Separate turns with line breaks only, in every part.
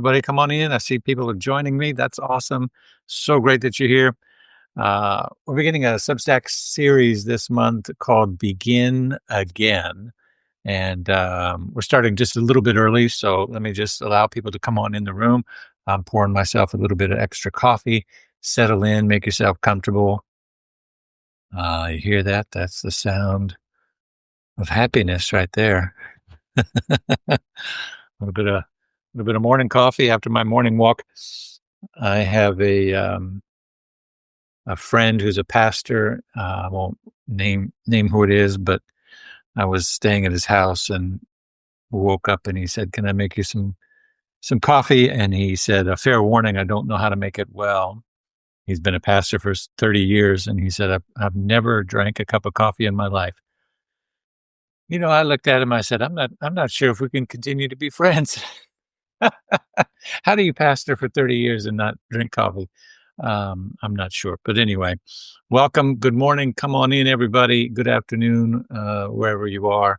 everybody. Come on in. I see people are joining me. That's awesome. So great that you're here. We're beginning a Substack series this month called Begin Again. And we're starting just a little bit early. So let me just allow people to come on in the room. I'm pouring myself a little bit of extra coffee. Settle in, make yourself comfortable. You hear that? That's the sound of happiness right there. A little bit of morning coffee after my morning walk. I have a friend who's a pastor. I won't name who it is, but I was staying at his house and woke up and he said, "Can I make you some coffee?" And he said, "A fair warning, I don't know how to make it well." He's been a pastor for 30 years, and he said, "I've never drank a cup of coffee in my life." I looked at him. I said, I'm not sure if we can continue to be friends." How do you pastor for 30 years and not drink coffee? I'm not sure. But anyway, welcome. Good morning. Come on in, everybody. Good afternoon, wherever you are.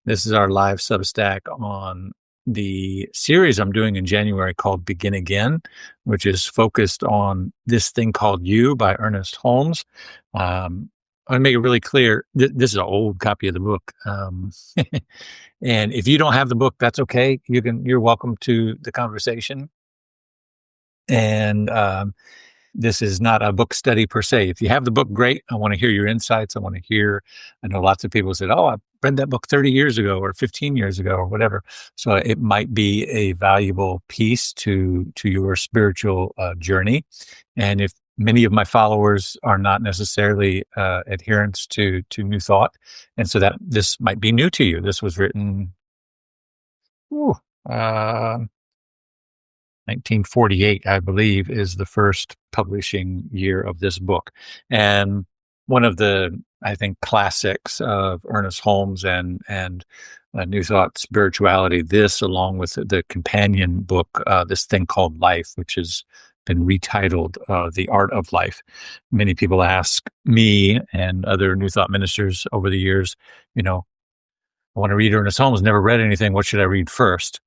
This is our live Substack on the series I'm doing in January called Begin Again, which is focused on this thing called You by Ernest Holmes. I want to make it really clear. This is an old copy of the book. And if you don't have the book, that's okay. You're welcome to the conversation. And this is not a book study per se. If you have the book, great. I want to hear your insights. I know lots of people said, "Oh, I read that book 30 years ago or 15 years ago or whatever." So it might be a valuable piece to your spiritual journey. And if many of my followers are not necessarily adherents to New Thought, and so that this might be new to you. This was written 1948, I believe, is the first publishing year of this book. And one of the, I think, classics of Ernest Holmes and New Thought spirituality, this along with the companion book, this thing called Life, which has been retitled The Art of Life. Many people ask me and other New Thought ministers over the years, I want to read Ernest Holmes, never read anything. What should I read first?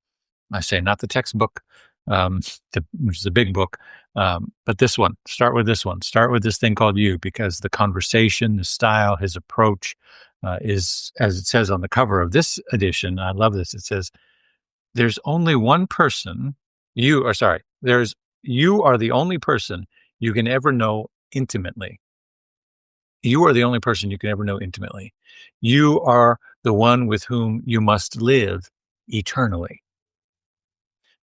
I say, not the textbook, which is a big book, but this one. Start with this one. Start with this thing called You, because the conversation, the style, his approach is, as it says on the cover of this edition. I love this. It says, "There's only one person. You are the only person you can ever know intimately. You are the only person you can ever know intimately. You are the one with whom you must live eternally.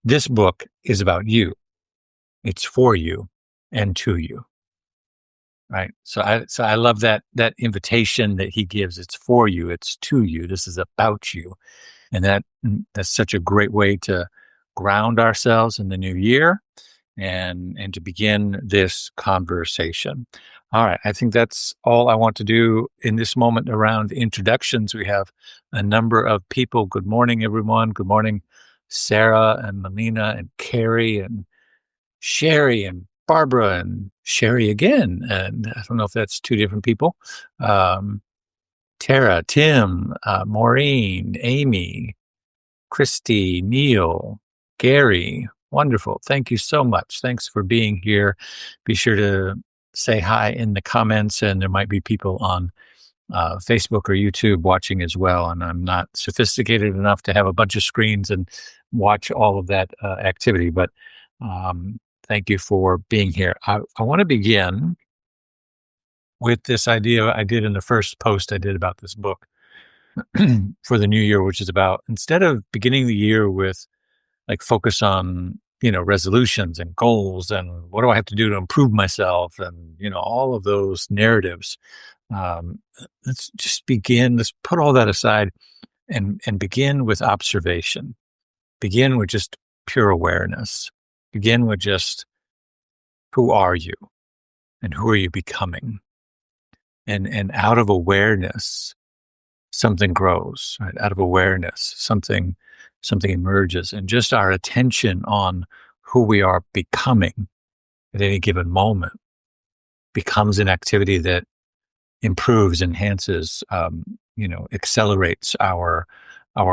This book is about you. It's for you and to you." Right. So I love that invitation that he gives. It's for you. It's to you. This is about you. And that's such a great way to ground ourselves in the new year and to begin this conversation. All right. I think that's all I want to do in this moment around introductions. We have a number of people. Good morning, everyone. Good morning, Sarah and Melina and Carrie and Sherry and Barbara and Sherry again. And I don't know if that's two different people. Tara, Tim, Maureen, Amy, Christy, Neil, Gary. Wonderful. Thank you so much. Thanks for being here. Be sure to say hi in the comments, and there might be people on Facebook or YouTube watching as well. And I'm not sophisticated enough to have a bunch of screens and watch all of that activity, but thank you for being here. I want to begin with this idea I did in the first post I did about this book for the new year, which is about, instead of beginning the year with focus on, resolutions and goals and what do I have to do to improve myself and, all of those narratives. Let's just begin. Let's put all that aside and begin with observation. Begin with just pure awareness. Begin with just, who are you and who are you becoming? And out of awareness, something grows, right? Out of awareness, something emerges, and just our attention on who we are becoming at any given moment becomes an activity that improves, enhances, accelerates our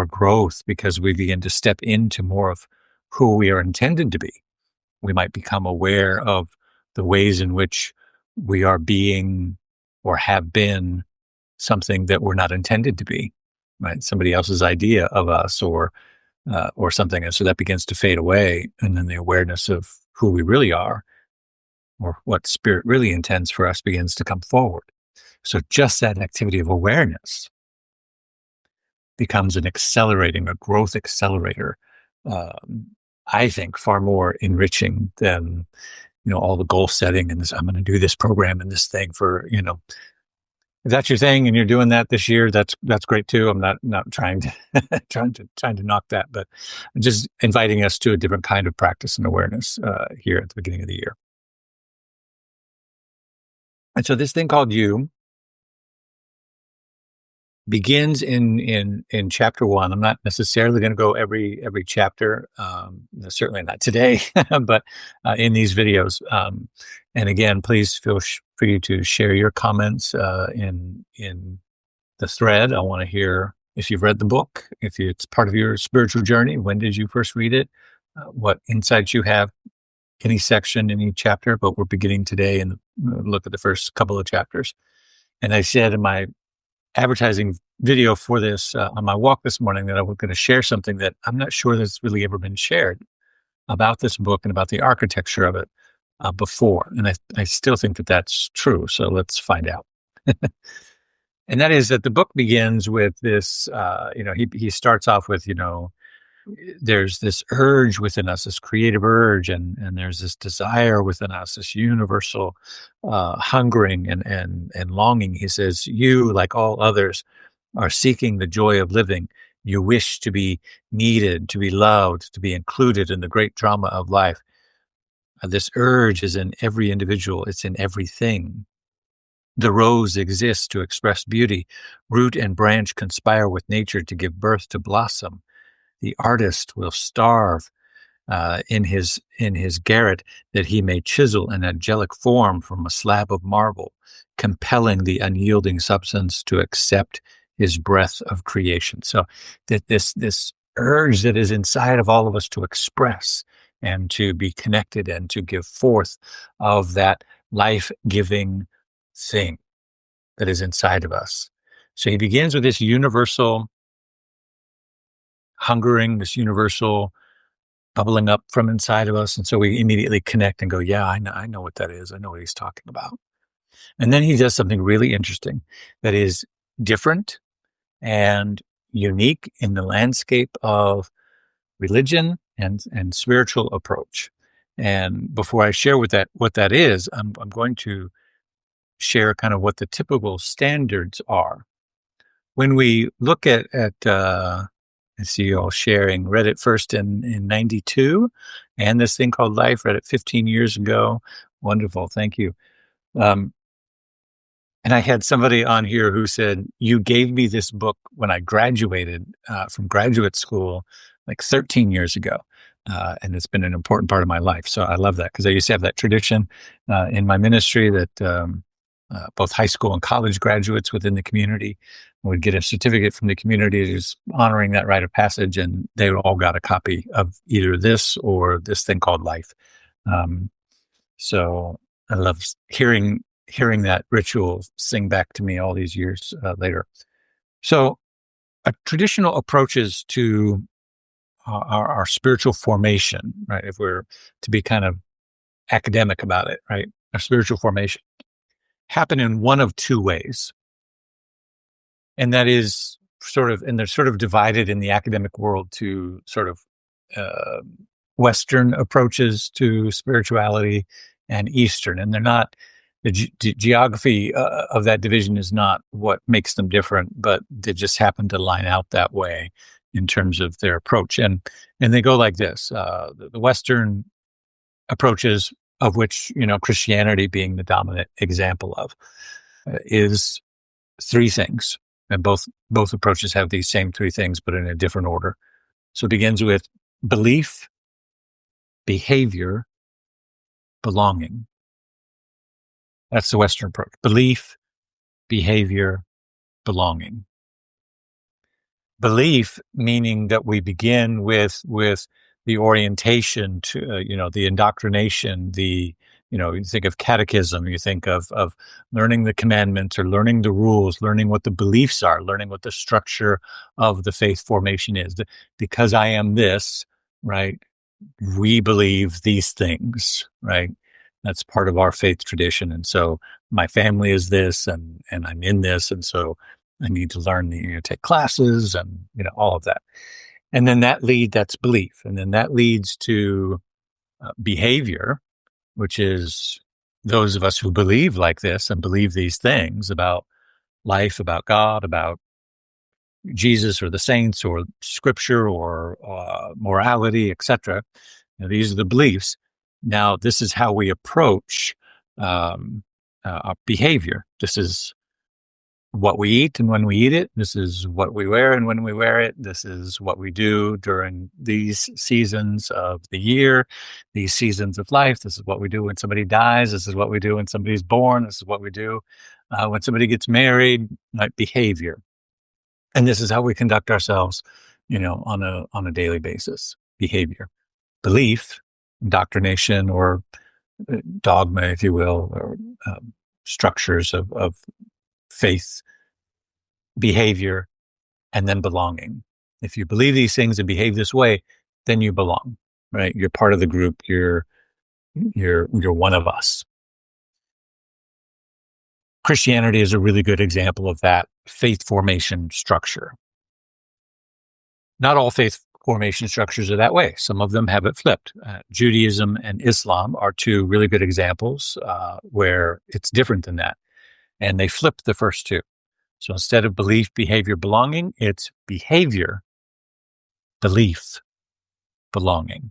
growth, because we begin to step into more of who we are intended to be. We might become aware of the ways in which we are being or have been something that we're not intended to be, right? Somebody else's idea of us or something. And so that begins to fade away. And then the awareness of who we really are or what spirit really intends for us begins to come forward. So just that activity of awareness becomes a growth accelerator. I think far more enriching than, all the goal setting and this, I'm going to do this program and this thing for, if that's your thing and you're doing that this year, that's great too. I'm not trying to trying to knock that, but just inviting us to a different kind of practice and awareness here at the beginning of the year. And so this thing called you begins in chapter 1. I'm not necessarily going to go every chapter, certainly not today, but in these videos. And again, please feel free to share your comments in the thread. I want to hear if you've read the book, if it's part of your spiritual journey. When did you first read it? What insights you have? Any section, any chapter, but we're beginning today and look at the first couple of chapters. And I said in my advertising video for this on my walk this morning that I was going to share something that I'm not sure that's really ever been shared about this book and about the architecture of it before. And I still think that that's true. So let's find out. And that is that the book begins with this, he starts off with, there's this urge within us, this creative urge, and there's this desire within us, this universal hungering and longing. He says, you, like all others, are seeking the joy of living. You wish to be needed, to be loved, to be included in the great drama of life. This urge is in every individual. It's in everything. The rose exists to express beauty. Root and branch conspire with nature to give birth to blossom. The artist will starve in his garret that he may chisel an angelic form from a slab of marble, compelling the unyielding substance to accept his breath of creation. So that this urge that is inside of all of us to express and to be connected and to give forth of that life-giving thing that is inside of us. So he begins with this universal hungering, this universal bubbling up from inside of us. And so we immediately connect and go, yeah, I know what that is. I know what he's talking about. And then he does something really interesting that is different and unique in the landscape of religion and spiritual approach. And before I share what that is, I'm going to share kind of what the typical standards are. When we look at I see you all sharing, read it first in 92, and this thing called Life, read it 15 years ago. Wonderful. Thank you. And I had somebody on here who said, you gave me this book when I graduated from graduate school, like 13 years ago. And it's been an important part of my life. So I love that because I used to have that tradition in my ministry that both high school and college graduates within the community would get a certificate from the community just honoring that rite of passage. And they all got a copy of either this or this thing called Life. So I love hearing that ritual sing back to me all these years later. So traditional approaches to our spiritual formation, right? If we're to be kind of academic about it, right? Our spiritual formation happen in one of two ways. And that is and they're sort of divided in the academic world to sort of Western approaches to spirituality and Eastern. And they're not, the geography of that division is not what makes them different, but they just happen to line out that way in terms of their approach. And they go like this, the Western approaches, of which, Christianity being the dominant example of, is three things. And both approaches have these same three things, but in a different order. So it begins with belief, behavior, belonging. That's the Western approach. Belief, behavior, belonging. Belief, meaning that we begin with the orientation to, the indoctrination, you think of catechism, you think of learning the commandments or learning the rules, learning what the beliefs are, learning what the structure of the faith formation is. Because I am this, right? We believe these things, right? That's part of our faith tradition. And so my family is this, and I'm in this. And so I need to learn, take classes and, all of that. And then that's belief. And then that leads to behavior, which is those of us who believe like this and believe these things about life, about God, about Jesus or the saints or scripture or morality, etc. These are the beliefs. Now, this is how we approach our behavior. This is what we eat and when we eat it. This is what we wear and when we wear it. This is what we do during these seasons of the year, these seasons of life. This is what we do when somebody dies. This is what we do when somebody's born. This is what we do when somebody gets married. Like behavior, and this is how we conduct ourselves, on a daily basis. Behavior, belief, indoctrination, or dogma, if you will, or structures of faith, behavior, and then belonging. If you believe these things and behave this way, then you belong, right? You're part of the group. You're one of us. Christianity is a really good example of that faith formation structure. Not all faith formation structures are that way. Some of them have it flipped. Judaism and Islam are two really good examples where it's different than that. And they flip the first two. So instead of belief, behavior, belonging, it's behavior, belief, belonging.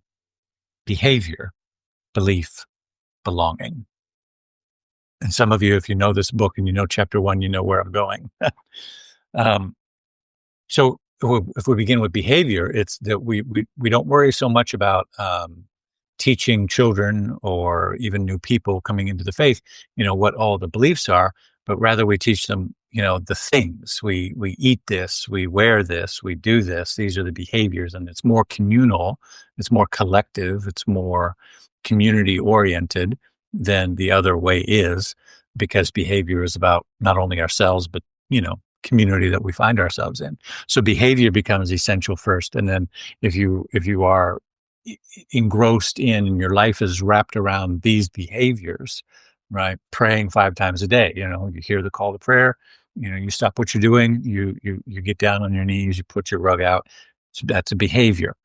Behavior, belief, belonging. And some of you, if you know this book and you know chapter 1, you know where I'm going. So if we begin with behavior, it's that we don't worry so much about teaching children or even new people coming into the faith, what all the beliefs are, but rather we teach them, the things. We eat this, we wear this, we do this. These are the behaviors, and it's more communal, it's more collective, it's more community oriented than the other way is, because behavior is about not only ourselves, but, community that we find ourselves in. So behavior becomes essential first. And then if you are engrossed in, and your life is wrapped around these behaviors, right? Praying 5 times a day, you hear the call to prayer, you stop what you're doing, you get down on your knees, you put your rug out. So that's a behavior.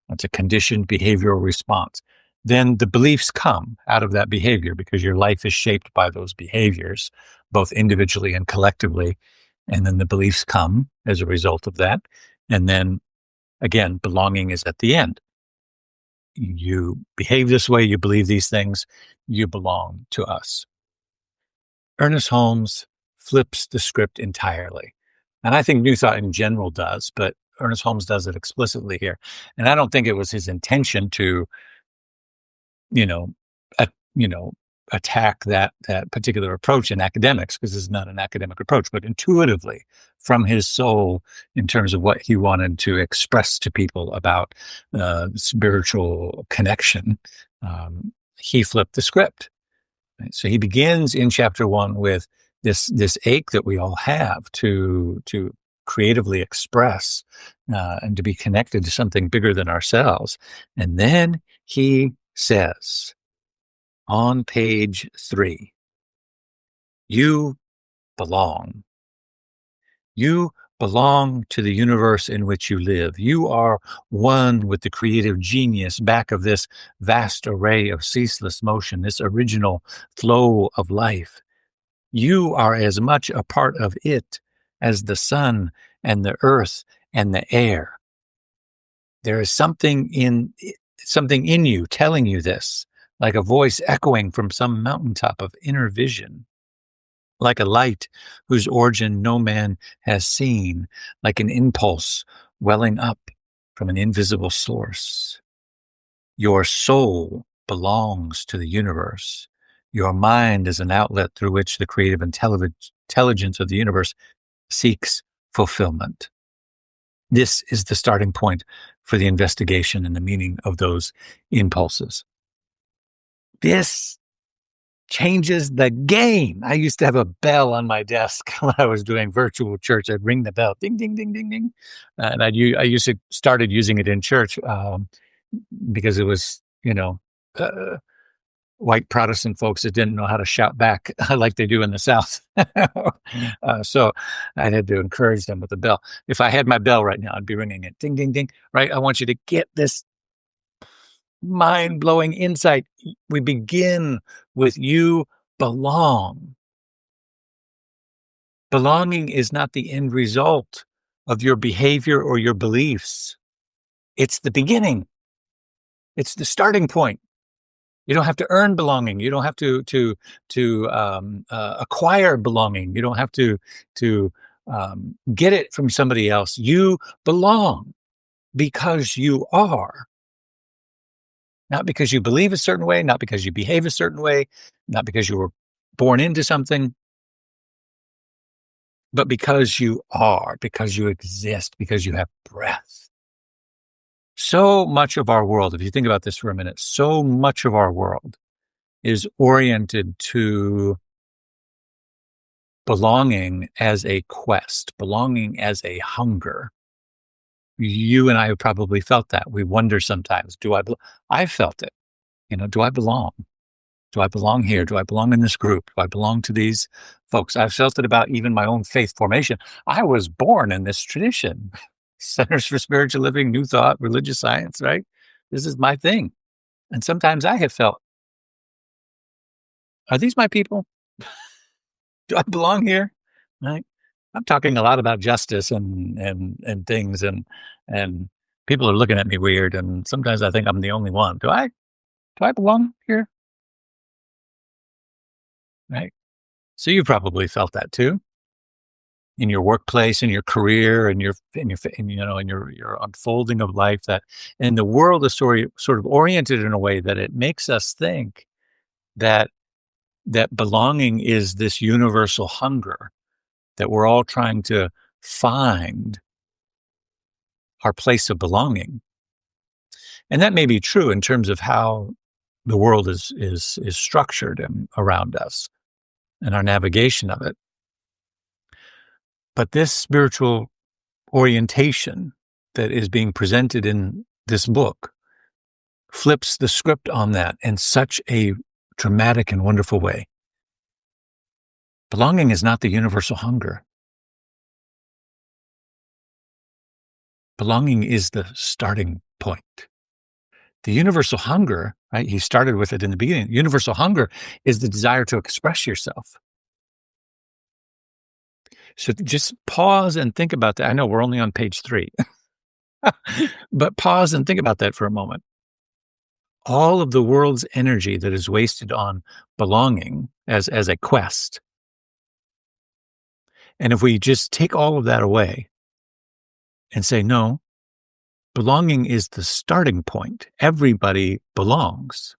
That's a conditioned behavioral response. Then the beliefs come out of that behavior because your life is shaped by those behaviors, both individually and collectively. And then the beliefs come as a result of that. And then again, belonging is at the end. You behave this way, you believe these things, you belong to us. Ernest Holmes flips the script entirely. And I think New Thought in general does, but Ernest Holmes does it explicitly here. And I don't think it was his intention to, attack that particular approach in academics, because it's not an academic approach, but intuitively from his soul, in terms of what he wanted to express to people about spiritual connection, he flipped the script. Right? So he begins in chapter 1 with this ache that we all have to creatively express and to be connected to something bigger than ourselves. And then he says, on page 3, you belong. You belong to the universe in which you live. You are one with the creative genius back of this vast array of ceaseless motion, this original flow of life. You are as much a part of it as the sun and the earth and the air. There is something in you telling you this, like a voice echoing from some mountaintop of inner vision, like a light whose origin no man has seen, like an impulse welling up from an invisible source. Your soul belongs to the universe. Your mind is an outlet through which the creative intelligence of the universe seeks fulfillment. This is the starting point for the investigation and the meaning of those impulses. This changes the game. I used to have a bell on my desk when I was doing virtual church. I'd ring the bell, ding, ding, ding, ding, ding. And I used to started using it in church because it was, uh, white Protestant folks that didn't know how to shout back like they do in the South. So I had to encourage them with the bell. If I had my bell right now, I'd be ringing it, ding, ding, ding. Right? I want you to get this mind-blowing insight. We begin with you belong. Belonging is not the end result of your behavior or your beliefs. It's the beginning. It's the starting point. You don't have to earn belonging. You don't have to acquire belonging. You don't have to get it from somebody else. You belong because you are. Not because you believe a certain way, not because you behave a certain way, not because you were born into something, but because you are, because you exist, because you have breath. So much of our world, if you think about this for a minute, so much of our world is oriented to belonging as a quest, belonging as a hunger. You and I have probably felt that. We wonder sometimes, I felt it. Do I belong? Do I belong here? Do I belong in this group? Do I belong to these folks? I've felt it about even my own faith formation. I was born in this tradition. Centers for Spiritual Living, New Thought, religious science, right? This is my thing. And sometimes I have felt, are these my people? Do I belong here? Right? I'm talking a lot about justice and things, and people are looking at me weird, and sometimes I think I'm the only one. Do I belong here? Right? So you probably felt that too in your workplace, in your career, in your unfolding of life. That and the world is sort of oriented in a way that it makes us think that belonging is this universal hunger, that we're all trying to find our place of belonging. And that may be true in terms of how the world is structured and around us and our navigation of it. But this spiritual orientation that is being presented in this book flips the script on that in such a dramatic and wonderful way. Belonging is not the universal hunger. Belonging is the starting point. The universal hunger, right? He started with it in the beginning. Universal hunger is the desire to express yourself. So just pause and think about that. I know we're only on page 3, but pause and think about that for a moment. All of the world's energy that is wasted on belonging as a quest. And if we just take all of that away and say, no, belonging is the starting point. Everybody belongs.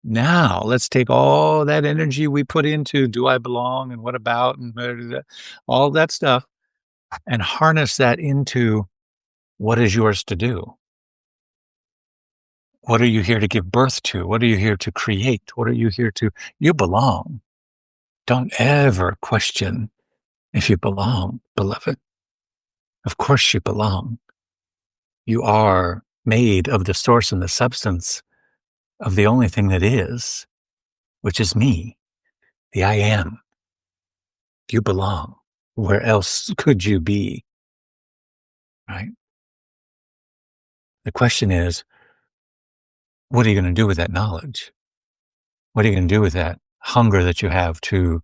Now let's take all that energy we put into do I belong and what about and all that stuff and harness that into what is yours to do. What are you here to give birth to? What are you here to create? What are you here to? You belong. Don't ever question if you belong, beloved. Of course you belong. You are made of the source and the substance of the only thing that is, which is me, the I am. You belong. Where else could you be? Right? The question is, what are you going to do with that knowledge? What are you going to do with that hunger that you have to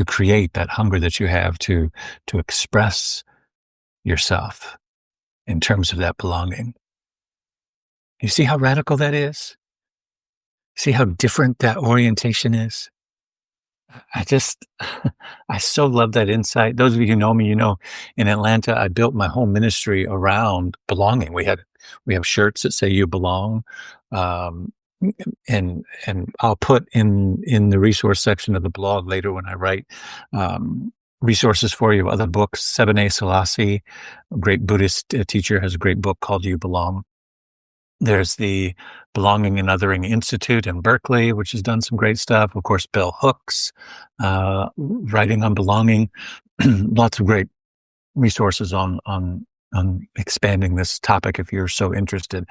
create, that hunger that you have to express yourself in terms of that belonging? You see how radical that is? See how different that orientation is? I so love that insight. Those of you who know me, in Atlanta, I built my whole ministry around belonging. We have shirts that say you belong. And I'll put in the resource section of the blog later when I write, resources for you, other books. Sebene Selassie, a great Buddhist teacher, has a great book called You Belong. There's the Belonging and Othering Institute in Berkeley, which has done some great stuff. Of course, Bell Hooks, writing on belonging. Lots of great resources on expanding this topic if you're so interested.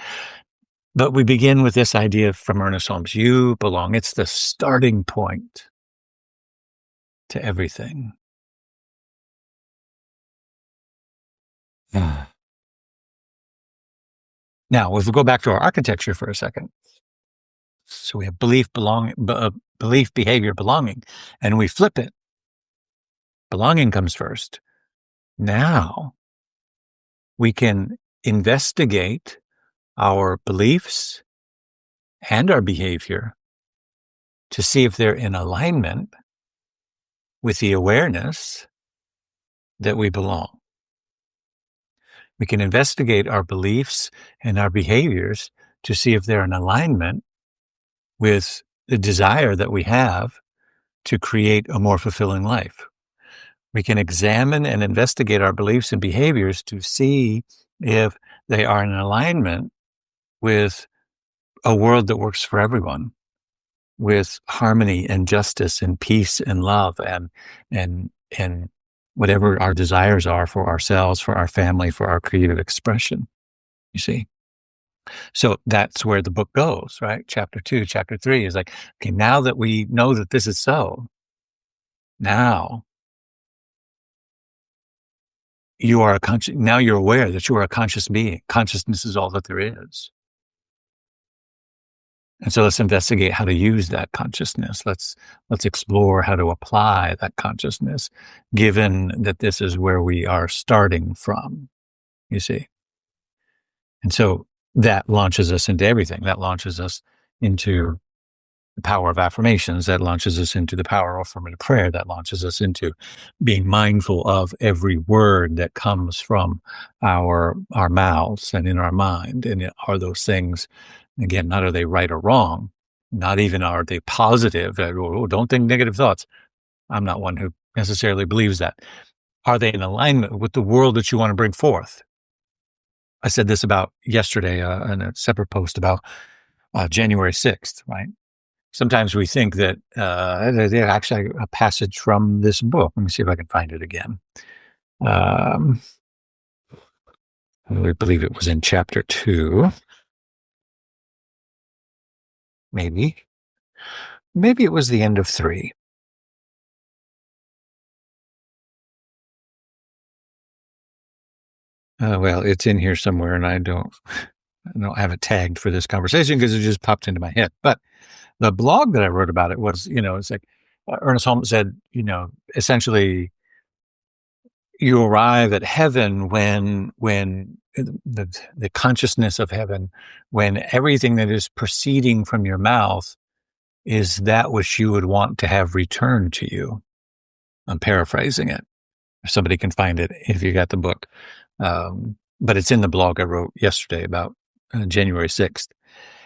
But we begin with this idea from Ernest Holmes. You belong. It's the starting point to everything. Now, if we go back to our architecture for a second, so we have belief, belief, behavior, belonging, and we flip it. Belonging comes first. Now we can investigate our beliefs and our behavior to see if they're in alignment with the awareness that we belong. We can investigate our beliefs and our behaviors to see if they're in alignment with the desire that we have to create a more fulfilling life. We can examine and investigate our beliefs and behaviors to see if they are in alignment with a world that works for everyone, with harmony and justice and peace and love and whatever our desires are for ourselves, for our family, for our creative expression, you see. So that's where the book goes, right? Chapter 2, chapter 3 is like, okay, now that we know that this is so, now you are now you're aware that you are a conscious being. Consciousness is all that there is. And so let's investigate how to use that consciousness. Let's explore how to apply that consciousness, given that this is where we are starting from, you see. And so that launches us into everything. That launches us into the power of affirmations. That launches us into the power of affirmative prayer. That launches us into being mindful of every word that comes from our mouths and in our mind. And are those things, again, not are they right or wrong, not even are they positive. Don't think negative thoughts. I'm not one who necessarily believes that. Are they in alignment with the world that you want to bring forth? I said this about yesterday in a separate post about January 6th, right? Sometimes we think that there's actually a passage from this book. Let me see if I can find it again. I believe it was in chapter 2. Maybe it was the end of 3. Well, it's in here somewhere, and I don't have it tagged for this conversation because it just popped into my head. But the blog that I wrote about it was, it's like Ernest Holmes said, essentially, you arrive at heaven when the consciousness of heaven, when everything that is proceeding from your mouth is that which you would want to have returned to you. I'm paraphrasing it. If somebody can find it, if you got the book. But it's in the blog I wrote yesterday about January 6th.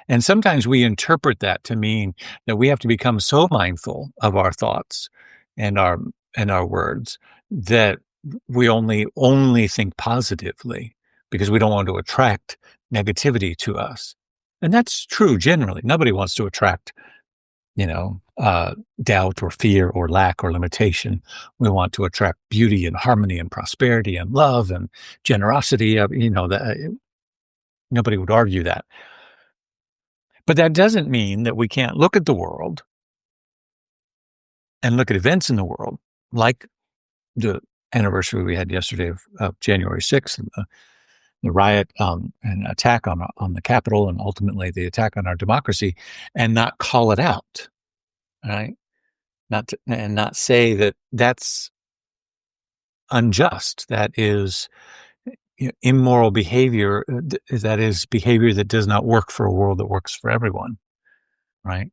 And sometimes we interpret that to mean that we have to become so mindful of our thoughts and our words that we only think positively because we don't want to attract negativity to us. And that's true generally. Nobody wants to attract, doubt or fear or lack or limitation. We want to attract beauty and harmony and prosperity and love and generosity. Nobody would argue that. But that doesn't mean that we can't look at the world and look at events in the world, like the anniversary we had yesterday of January 6th, and the riot and attack on the Capitol, and ultimately the attack on our democracy, and not call it out, right? Not say that that's unjust. That is immoral behavior. That is behavior that does not work for a world that works for everyone, right?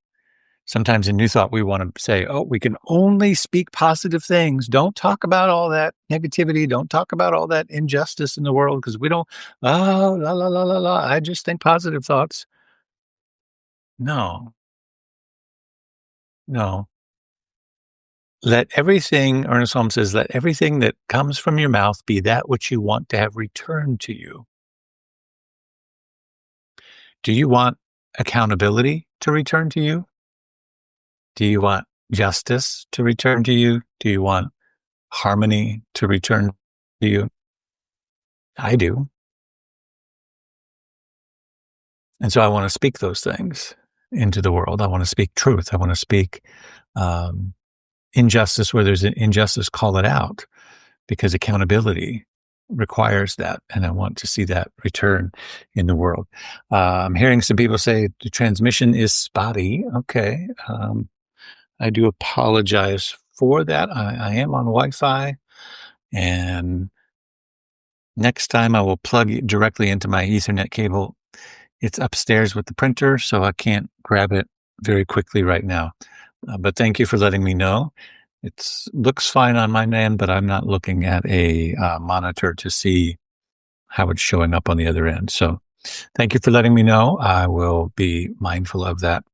Sometimes in New Thought, we want to say, we can only speak positive things. Don't talk about all that negativity. Don't talk about all that injustice in the world because we don't, la, la, la, la, la. I just think positive thoughts. No. let everything, Ernest Holmes says, let everything that comes from your mouth be that which you want to have returned to you. Do you want accountability to return to you? Do you want justice to return to you? Do you want harmony to return to you? I do. And so I want to speak those things into the world. I want to speak truth. I want to speak um, injustice where there's an injustice, call it out, because accountability requires that. And I want to see that return in the world. I'm hearing some people say the transmission is spotty. Okay. I do apologize for that. I am on Wi-Fi, and next time I will plug it directly into my Ethernet cable. It's upstairs with the printer, so I can't grab it very quickly right now. But thank you for letting me know. It looks fine on my end, but I'm not looking at a monitor to see how it's showing up on the other end. So thank you for letting me know. I will be mindful of that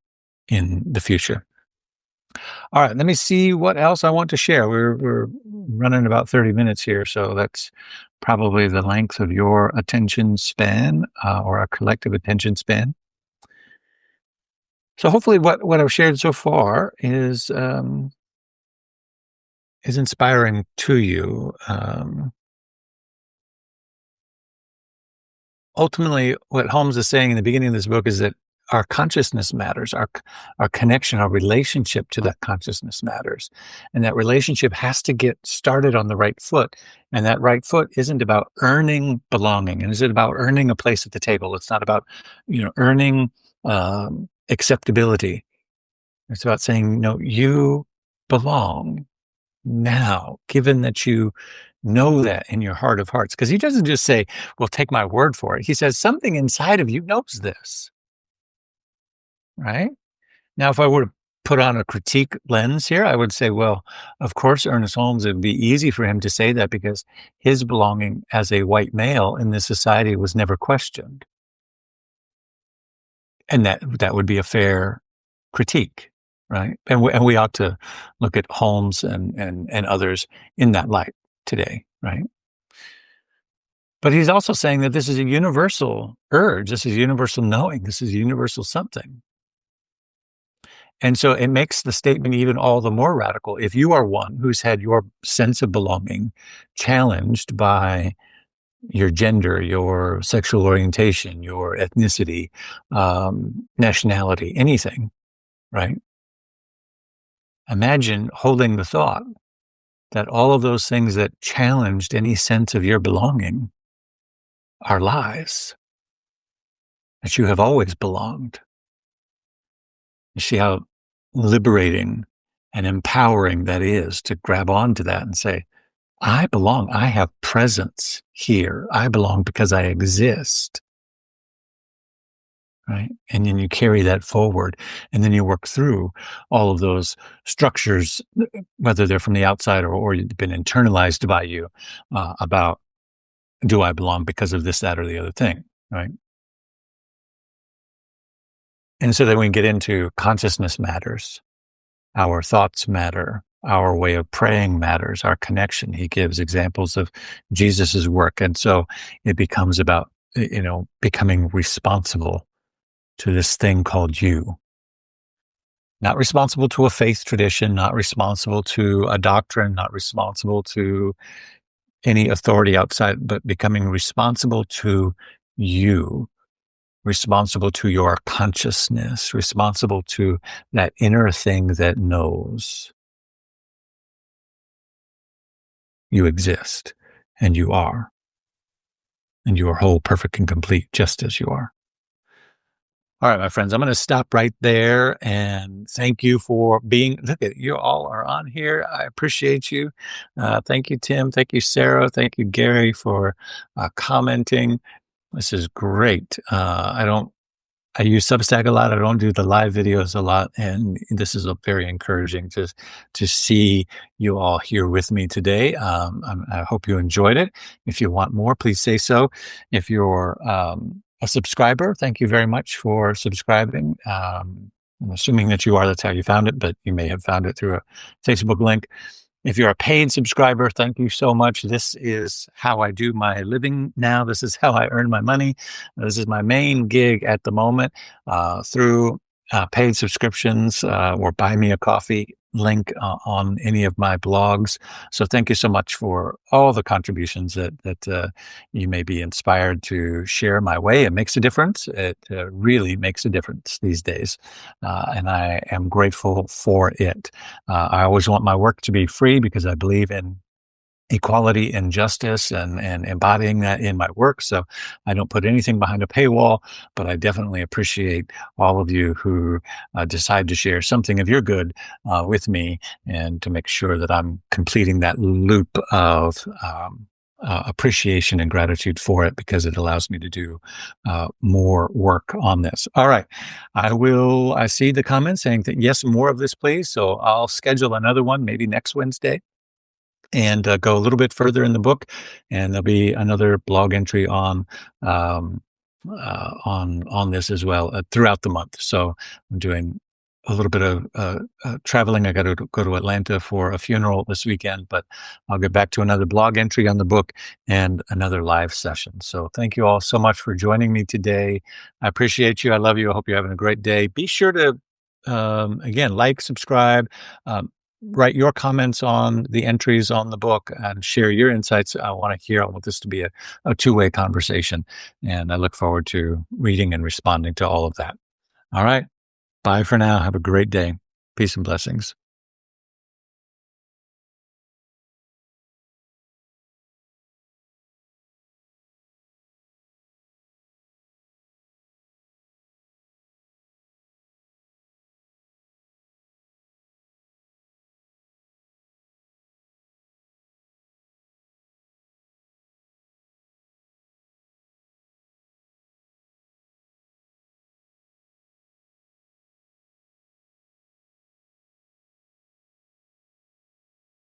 in the future. All right, let me see what else I want to share. We're running about 30 minutes here, so that's probably the length of your attention span or our collective attention span. So hopefully what I've shared so far is inspiring to you. Ultimately, what Holmes is saying in the beginning of this book is that our consciousness matters, our connection, our relationship to that consciousness matters. And that relationship has to get started on the right foot. And that right foot isn't about earning belonging. And is it about earning a place at the table? It's not about, earning acceptability. It's about saying, no, you belong now, given that you know that in your heart of hearts. Because he doesn't just say, well, take my word for it. He says something inside of you knows this, right? Now, if I were to put on a critique lens here, I would say, well, of course, Ernest Holmes, it would be easy for him to say that because his belonging as a white male in this society was never questioned. And that would be a fair critique, right? And we ought to look at Holmes and others in that light today, right? But he's also saying that this is a universal urge, this is universal knowing, this is universal something. And so it makes the statement even all the more radical. If you are one who's had your sense of belonging challenged by your gender, your sexual orientation, your ethnicity, nationality, anything, right? Imagine holding the thought that all of those things that challenged any sense of your belonging are lies, that you have always belonged. You see how liberating and empowering that is to grab onto that and say, I belong. I have presence here. I belong because I exist. Right. And then you carry that forward and then you work through all of those structures, whether they're from the outside or you've been internalized by you about, do I belong because of this, that, or the other thing? Right. And so then we get into consciousness matters. Our thoughts matter. Our way of praying matters. Our connection. He gives examples of Jesus's work. And so it becomes about, becoming responsible to this thing called you. Not responsible to a faith tradition, not responsible to a doctrine, not responsible to any authority outside, but becoming responsible to you, responsible to your consciousness, responsible to that inner thing that knows you exist and you are whole, perfect, and complete just as you are. All right, my friends, I'm going to stop right there and thank you for look at you all are on here. I appreciate you. Thank you, Tim. Thank you, Sarah. Thank you, Gary, for commenting. This is great. I use Substack a lot. I don't do the live videos a lot. And this is very encouraging to see you all here with me today. I hope you enjoyed it. If you want more, please say so. If you're a subscriber, thank you very much for subscribing. I'm assuming that you are. That's how you found it, but you may have found it through a Facebook link. If you're a paid subscriber, thank you so much. This is how I do my living now. This is how I earn my money. This is my main gig at the moment through paid subscriptions or buy me a coffee link on any of my blogs. So thank you so much for all the contributions that you may be inspired to share my way. It makes a difference. It really makes a difference these days. And I am grateful for it. I always want my work to be free because I believe in equality and justice and embodying that in my work. So I don't put anything behind a paywall, but I definitely appreciate all of you who decide to share something of your good with me and to make sure that I'm completing that loop of appreciation and gratitude for it because it allows me to do more work on this. All right. I see the comments saying that yes, more of this, please. So I'll schedule another one maybe next Wednesday and go a little bit further in the book, and there'll be another blog entry um, on this as well throughout the month. So I'm doing a little bit of traveling. I got to go to Atlanta for a funeral this weekend, but I'll get back to another blog entry on the book and another live session. So thank you all so much for joining me today. I appreciate you. I love you. I hope you're having a great day. Be sure to again like, subscribe. Write your comments on the entries on the book and share your insights. I want to hear. I want this to be a two-way conversation. And I look forward to reading and responding to all of that. All right. Bye for now. Have a great day. Peace and blessings.